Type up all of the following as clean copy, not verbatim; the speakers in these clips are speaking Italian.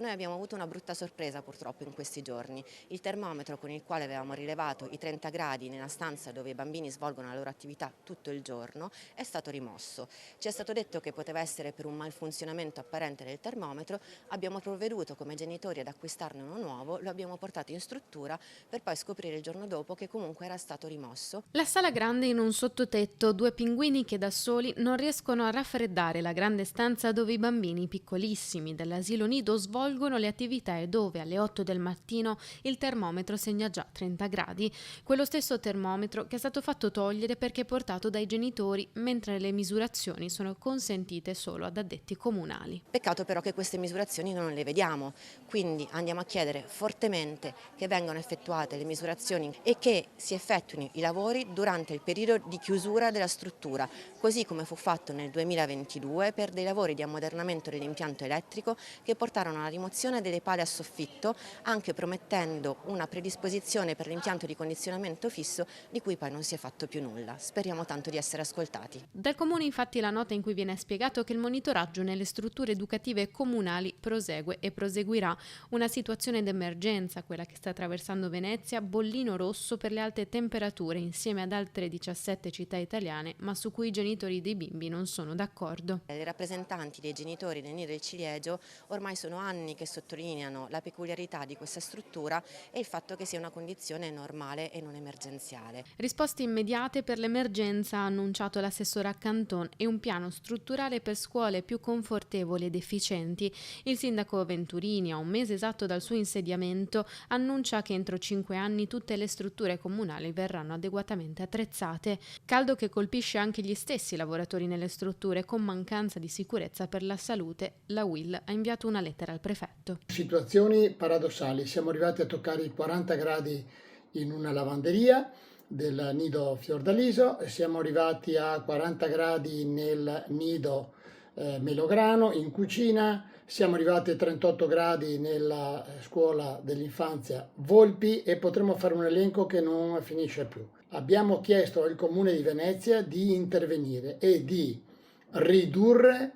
Noi abbiamo avuto una brutta sorpresa purtroppo in questi giorni. Il termometro con il quale avevamo rilevato i 30 gradi nella stanza dove i bambini svolgono la loro attività tutto il giorno è stato rimosso. Ci è stato detto che poteva essere per un malfunzionamento apparente del termometro, abbiamo provveduto come genitori ad acquistarne uno nuovo, lo abbiamo portato in struttura per poi scoprire il giorno dopo che comunque era stato rimosso. La sala grande in un sottotetto, due pinguini che da soli non riescono a raffreddare la grande stanza dove i bambini piccolissimi dell'asilo nido svolgono le attività e dove alle 8 del mattino il termometro segna già 30 gradi. Quello stesso termometro che è stato fatto togliere perché portato dai genitori, mentre le misurazioni sono consentite solo ad addetti comunali. Peccato però che queste misurazioni non le vediamo, quindi andiamo a chiedere fortemente che vengano effettuate le misurazioni e che si effettuino i lavori durante il periodo di chiusura della struttura, così come fu fatto nel 2022 per dei lavori di ammodernamento dell'impianto elettrico che portarono alla rimozione delle pale a soffitto, anche promettendo una predisposizione per l'impianto di condizionamento fisso di cui poi non si è fatto più nulla. Speriamo tanto di essere ascoltati. Dal comune infatti la nota in cui viene spiegato che il monitoraggio nelle strutture educative comunali prosegue e proseguirà. Una situazione d'emergenza, quella che sta attraversando Venezia, bollino rosso per le alte temperature insieme ad altre 17 città italiane, ma su cui i genitori dei bimbi non sono d'accordo. Le rappresentanti dei genitori del Nido del Ciliegio ormai sono anni che sottolineano la peculiarità di questa struttura e il fatto che sia una condizione normale e non emergenziale. Risposte immediate per l'emergenza ha annunciato l'assessora Canton e un piano strutturale per scuole più confortevoli ed efficienti. Il sindaco Venturini, a un mese esatto dal suo insediamento, annuncia che entro 5 anni tutte le strutture comunali verranno adeguatamente attrezzate. Caldo che colpisce anche gli stessi lavoratori nelle strutture con mancanza di sicurezza per la salute. La UIL ha inviato una lettera al prefetto. Situazioni paradossali, siamo arrivati a toccare i 40 gradi in una lavanderia del nido Fiordaliso, siamo arrivati a 40 gradi nel nido Melograno, in cucina, siamo arrivati a 38 gradi nella scuola dell'infanzia Volpi e potremo fare un elenco che non finisce più. Abbiamo chiesto al Comune di Venezia di intervenire e di ridurre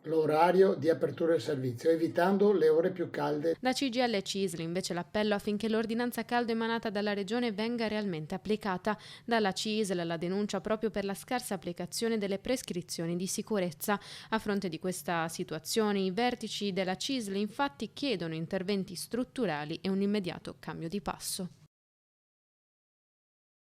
l'orario di apertura del servizio, evitando le ore più calde. Da CGIL e CISL invece l'appello affinché l'ordinanza caldo emanata dalla Regione venga realmente applicata. Dalla CISL la denuncia proprio per la scarsa applicazione delle prescrizioni di sicurezza. A fronte di questa situazione i vertici della CISL infatti chiedono interventi strutturali e un immediato cambio di passo.